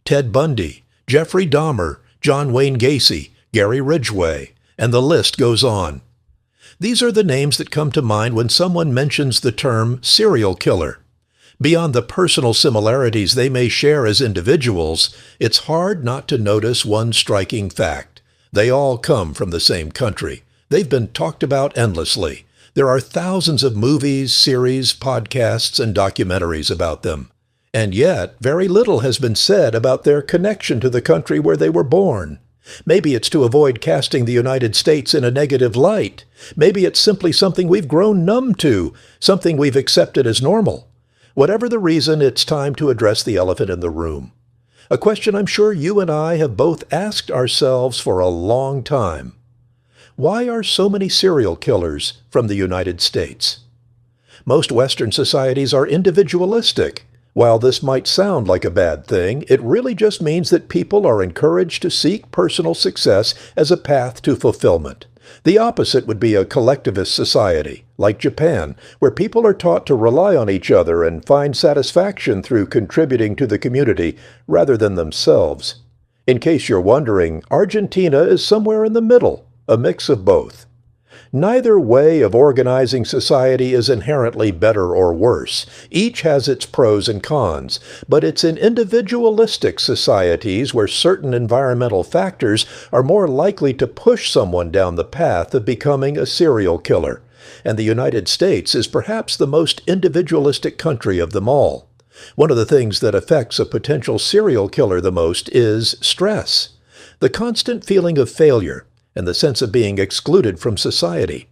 Ted Bundy, Jeffrey Dahmer, John Wayne Gacy, Gary Ridgway, and the list goes on. These are the names that come to mind when someone mentions the term serial killer. Beyond the personal similarities they may share as individuals, it's hard not to notice one striking fact. They all come from the same country. They've been talked about endlessly. There are thousands of movies, series, podcasts, and documentaries about them. And yet, very little has been said about their connection to the country where they were born. Maybe it's to avoid casting the United States in a negative light. Maybe it's simply something we've grown numb to, something we've accepted as normal. Whatever the reason, it's time to address the elephant in the room. A question I'm sure you and I have both asked ourselves for a long time. Why are so many serial killers from the United States? Most Western societies are individualistic. While this might sound like a bad thing, it really just means that people are encouraged to seek personal success as a path to fulfillment. The opposite would be a collectivist society, like Japan, where people are taught to rely on each other and find satisfaction through contributing to the community rather than themselves. In case you're wondering, Argentina is somewhere in the middle, a mix of both. Neither way of organizing society is inherently better or worse. Each has its pros and cons, but it's in individualistic societies where certain environmental factors are more likely to push someone down the path of becoming a serial killer. And the United States is perhaps the most individualistic country of them all. One of the things that affects a potential serial killer the most is stress. The constant feeling of failure, and the sense of being excluded from society.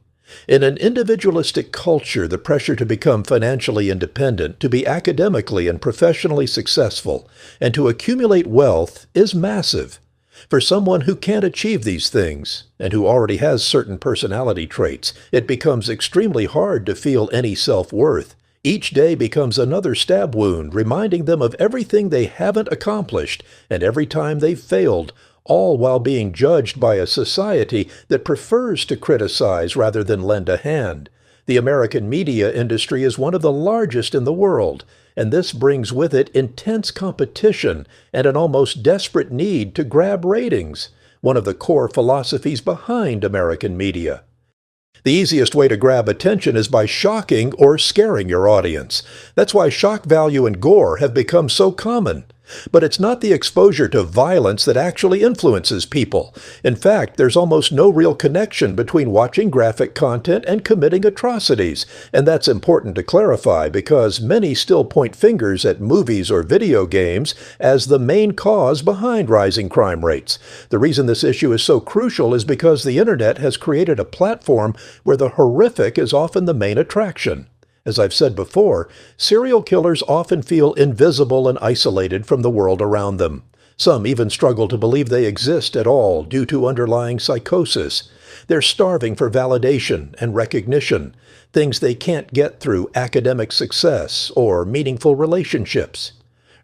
In an individualistic culture, the pressure to become financially independent, to be academically and professionally successful, and to accumulate wealth is massive. For someone who can't achieve these things, and who already has certain personality traits, it becomes extremely hard to feel any self-worth. Each day becomes another stab wound, reminding them of everything they haven't accomplished, and every time they've failed, all while being judged by a society that prefers to criticize rather than lend a hand. The American media industry is one of the largest in the world, and this brings with it intense competition and an almost desperate need to grab ratings, one of the core philosophies behind American media. The easiest way to grab attention is by shocking or scaring your audience. That's why shock value and gore have become so common. But it's not the exposure to violence that actually influences people. In fact, there's almost no real connection between watching graphic content and committing atrocities. And that's important to clarify because many still point fingers at movies or video games as the main cause behind rising crime rates. The reason this issue is so crucial is because the internet has created a platform where the horrific is often the main attraction. As I've said before, serial killers often feel invisible and isolated from the world around them. Some even struggle to believe they exist at all due to underlying psychosis. They're starving for validation and recognition, things they can't get through academic success or meaningful relationships.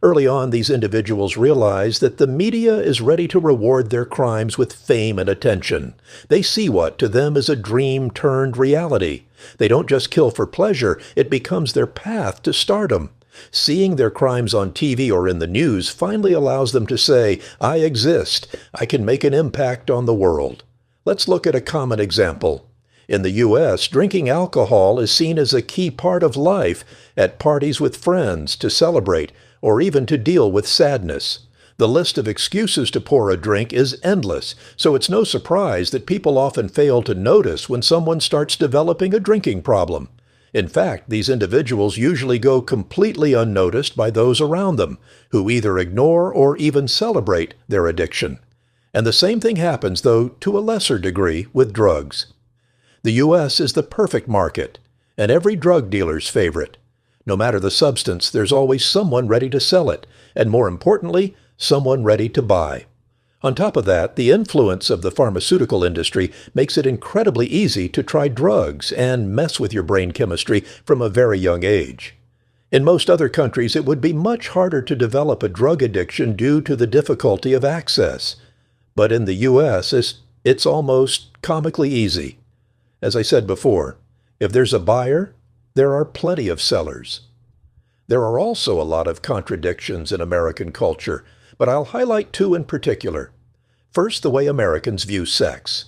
Early on, these individuals realize that the media is ready to reward their crimes with fame and attention. They see what, to them, is a dream turned reality. They don't just kill for pleasure, it becomes their path to stardom. Seeing their crimes on TV or in the news finally allows them to say, "I exist. I can make an impact on the world." Let's look at a common example. In the U.S., drinking alcohol is seen as a key part of life, at parties with friends, to celebrate, or even to deal with sadness. The list of excuses to pour a drink is endless, so it's no surprise that people often fail to notice when someone starts developing a drinking problem. In fact, these individuals usually go completely unnoticed by those around them, who either ignore or even celebrate their addiction. And the same thing happens, though to a lesser degree, with drugs. The U.S. is the perfect market, and every drug dealer's favorite. No matter the substance, there's always someone ready to sell it, and more importantly, someone ready to buy. On top of that, the influence of the pharmaceutical industry makes it incredibly easy to try drugs and mess with your brain chemistry from a very young age. In most other countries, it would be much harder to develop a drug addiction due to the difficulty of access. But in the U.S., it's almost comically easy. As I said before, if there's a buyer, there are plenty of sellers. There are also a lot of contradictions in American culture, but I'll highlight two in particular. First, the way Americans view sex.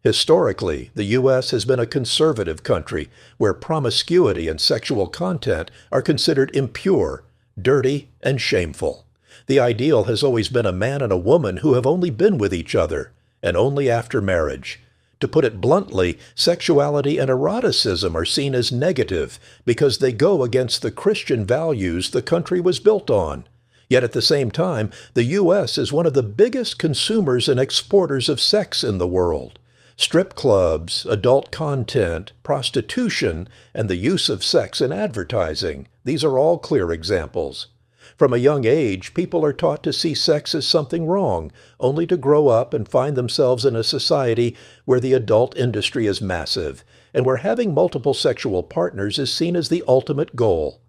Historically, the U.S. has been a conservative country where promiscuity and sexual content are considered impure, dirty, and shameful. The ideal has always been a man and a woman who have only been with each other, and only after marriage. To put it bluntly, sexuality and eroticism are seen as negative because they go against the Christian values the country was built on. Yet at the same time, the U.S. is one of the biggest consumers and exporters of sex in the world. Strip clubs, adult content, prostitution, and the use of sex in advertising. These are all clear examples. From a young age, people are taught to see sex as something wrong, only to grow up and find themselves in a society where the adult industry is massive, and where having multiple sexual partners is seen as the ultimate goal.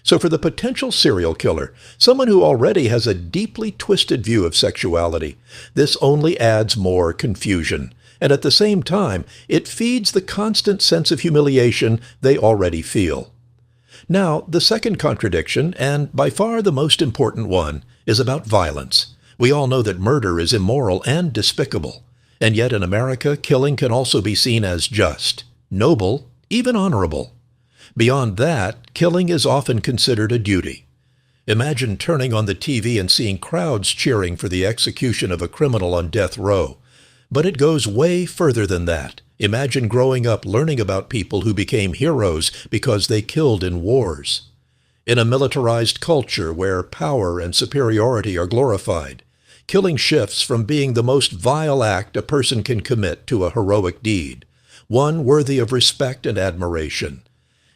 So for the potential serial killer, someone who already has a deeply twisted view of sexuality, this only adds more confusion. And at the same time, it feeds the constant sense of humiliation they already feel. Now, the second contradiction, and by far the most important one, is about violence. We all know that murder is immoral and despicable. And yet in America, killing can also be seen as just, noble, even honorable. Beyond that, killing is often considered a duty. Imagine turning on the TV and seeing crowds cheering for the execution of a criminal on death row. But it goes way further than that. Imagine growing up learning about people who became heroes because they killed in wars. In a militarized culture where power and superiority are glorified, killing shifts from being the most vile act a person can commit to a heroic deed, one worthy of respect and admiration.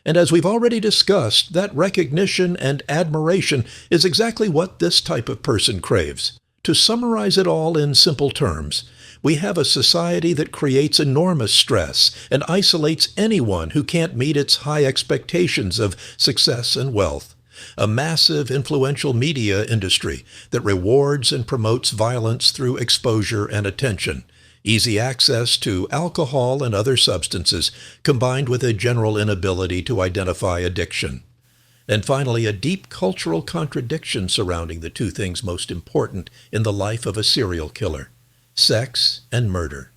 And as we've already discussed, that recognition and admiration is exactly what this type of person craves. To summarize it all in simple terms, we have a society that creates enormous stress and isolates anyone who can't meet its high expectations of success and wealth. A massive, influential media industry that rewards and promotes violence through exposure and attention. Easy access to alcohol and other substances, combined with a general inability to identify addiction. And finally, a deep cultural contradiction surrounding the two things most important in the life of a serial killer: sex and murder.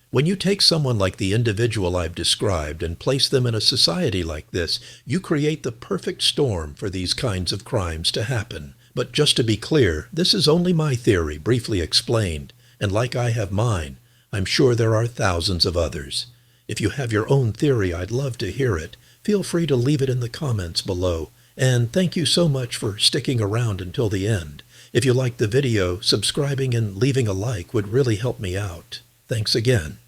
When you take someone like the individual I've described and place them in a society like this, you create the perfect storm for these kinds of crimes to happen. But just to be clear, this is only my theory, briefly explained. And like I have mine, I'm sure there are thousands of others. If you have your own theory, I'd love to hear it. Feel free to leave it in the comments below. And thank you so much for sticking around until the end. If you liked the video, subscribing and leaving a like would really help me out. Thanks again.